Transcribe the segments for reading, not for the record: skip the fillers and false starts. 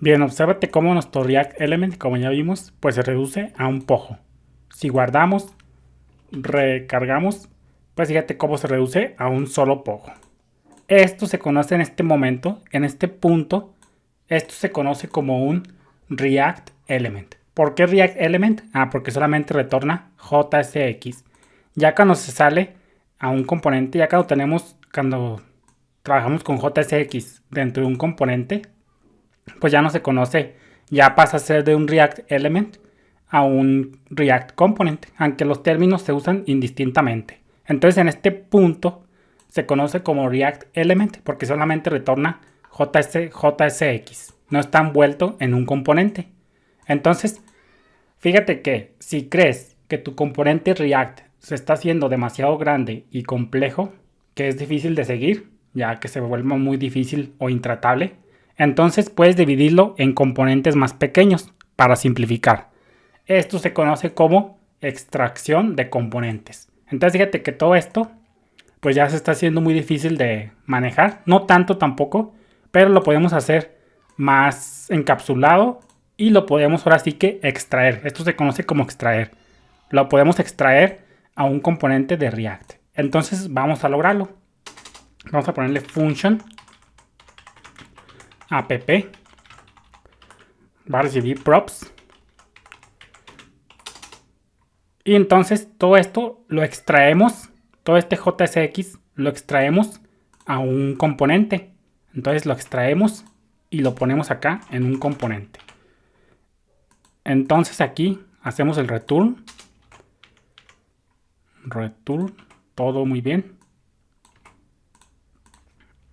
Bien, obsérvate cómo nuestro React Element, como ya vimos, pues se reduce a un pojo. Si guardamos, recargamos, pues fíjate cómo se reduce a un solo pojo. Esto se conoce en este momento, en este punto, esto se conoce como un React Element. ¿Por qué React Element? Porque solamente retorna JSX. Ya cuando se sale a un componente, ya cuando trabajamos con JSX dentro de un componente, pues ya no se conoce, ya pasa a ser de un React Element a un React Component, aunque los términos se usan indistintamente. Entonces en este punto se conoce como React Element porque solamente retorna JSX, no está envuelto en un componente. Entonces, fíjate que si crees que tu componente React se está haciendo demasiado grande y complejo, que es difícil de seguir, ya que se vuelve muy difícil o intratable, entonces puedes dividirlo en componentes más pequeños para simplificar. Esto se conoce como extracción de componentes. Entonces fíjate que todo esto pues ya se está haciendo muy difícil de manejar. No tanto tampoco, pero lo podemos hacer más encapsulado y lo podemos ahora sí que extraer. Esto se conoce como extraer. Lo podemos extraer a un componente de React. Entonces vamos a lograrlo. Vamos a ponerle function app, va a recibir props, y entonces todo esto lo extraemos, todo este JSX lo extraemos a un componente. Entonces lo extraemos y lo ponemos acá en un componente. Entonces aquí hacemos el return, todo muy bien.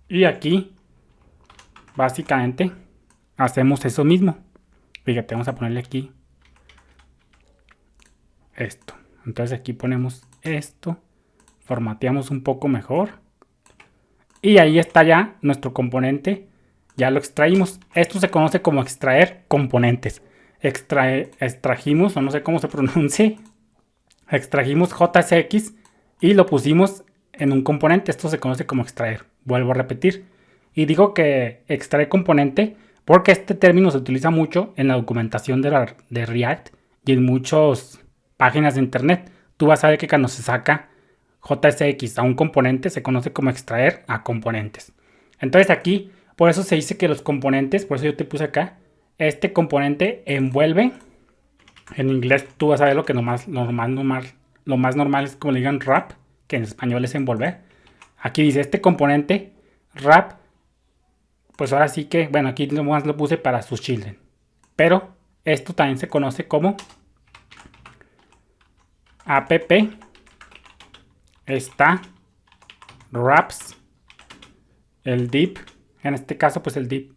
Y aquí básicamente hacemos eso mismo. Fíjate, vamos a ponerle aquí esto. Entonces aquí ponemos esto, formateamos un poco mejor y ahí está ya nuestro componente. Ya lo extraímos. Esto se conoce como extraer componentes. Extrajimos, o no sé cómo se pronuncie, extrajimos JSX y lo pusimos en un componente. Esto se conoce como extraer. Vuelvo a repetir. Y digo que extraer componente porque este término se utiliza mucho en la documentación de React y en muchas páginas de internet. Tú vas a ver que cuando se saca JSX a un componente se conoce como extraer a componentes. Entonces aquí, por eso se dice que los componentes, por eso yo te puse acá, este componente envuelve. En inglés tú vas a ver lo que lo más normal es como le digan wrap, que en español es envolver. Aquí dice este componente wrap, pues ahora sí que, bueno, aquí nomás lo puse para sus children. Pero esto también se conoce como app está wraps el div. En este caso pues el div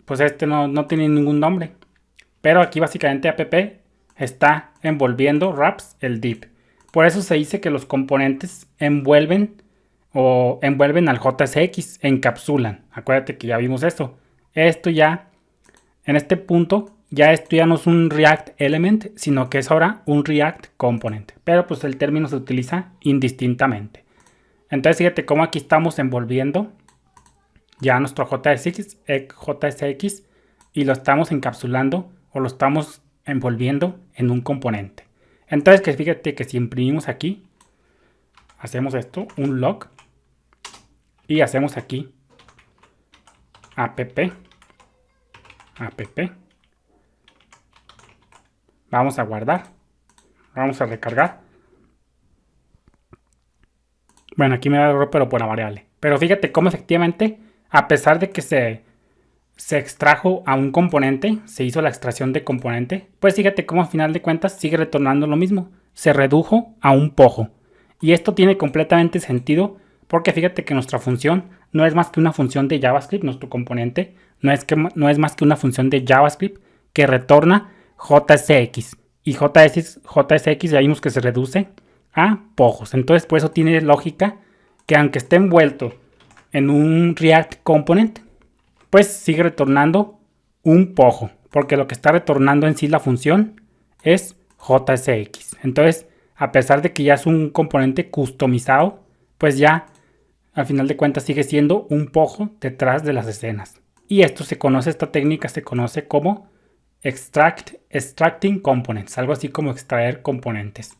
pues este no tiene ningún nombre, pero aquí básicamente app está envolviendo wraps el div. Por eso se dice que los componentes envuelven al JSX, encapsulan. Acuérdate que ya vimos esto. Esto ya, en este punto, esto ya no es un React Element, sino que es ahora un React Component. Pero pues el término se utiliza indistintamente. Entonces fíjate cómo aquí estamos envolviendo ya nuestro JSX y lo estamos encapsulando o lo estamos envolviendo en un componente. Entonces que fíjate que si imprimimos aquí, hacemos esto, un log, y hacemos aquí app. Vamos a guardar, vamos a recargar. Bueno, aquí me da error, pero por la variable. Pero fíjate cómo efectivamente, a pesar de que se extrajo a un componente, se hizo la extracción de componente, pues fíjate cómo al final de cuentas sigue retornando lo mismo. Se redujo a un pojo. Y esto tiene completamente sentido porque fíjate que nuestra función no es más que una función de JavaScript, nuestro componente no es más que una función de JavaScript que retorna JSX. Y JSX ya vimos que se reduce a pojos. Entonces por eso tiene lógica que aunque esté envuelto en un React Component, pues sigue retornando un pojo, porque lo que está retornando en sí la función es JSX. Entonces, a pesar de que ya es un componente customizado, pues ya al final de cuentas sigue siendo un pojo detrás de las escenas. Y esta técnica se conoce como extracting components, algo así como extraer componentes.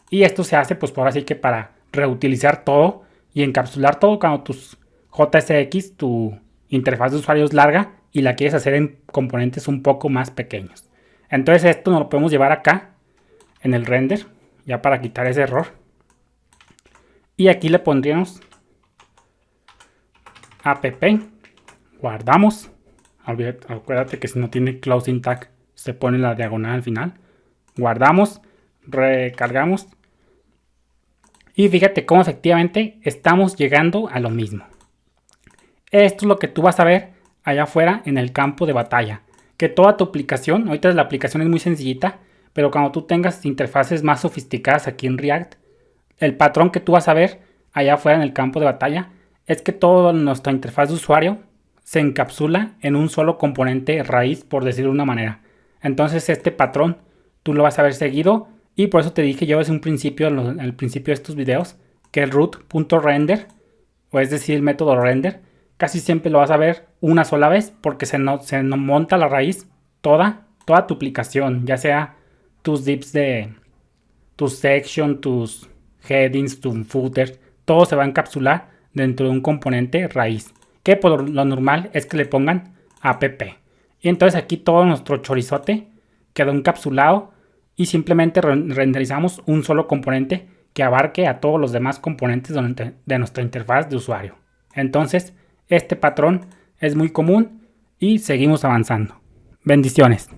Y esto se hace pues por así que para reutilizar todo y encapsular todo cuando tus JSX, tu interfaz de usuario es larga y la quieres hacer en componentes un poco más pequeños. Entonces esto nos lo podemos llevar acá en el render, ya para quitar ese error. Y aquí le pondríamos app, guardamos. Acuérdate que si no tiene closing tag se pone la diagonal al final. Guardamos, recargamos. Y fíjate cómo efectivamente estamos llegando a lo mismo. Esto es lo que tú vas a ver allá afuera en el campo de batalla. Que toda tu aplicación, ahorita la aplicación es muy sencillita, pero cuando tú tengas interfaces más sofisticadas aquí en React, el patrón que tú vas a ver allá afuera en el campo de batalla es que toda nuestra interfaz de usuario se encapsula en un solo componente raíz, por decirlo de una manera. Entonces este patrón tú lo vas a ver seguido y por eso te dije yo desde un principio, al principio de estos videos, que el root.render, o es decir el método render, casi siempre lo vas a ver una sola vez porque se monta la raíz toda tu aplicación, ya sea tus dips de tus section, tus headings, tu footer, todo se va a encapsular dentro de un componente raíz, que por lo normal es que le pongan app. Y entonces aquí todo nuestro chorizote quedó encapsulado y simplemente renderizamos un solo componente que abarque a todos los demás componentes de nuestra interfaz de usuario. Entonces, este patrón es muy común y seguimos avanzando. Bendiciones.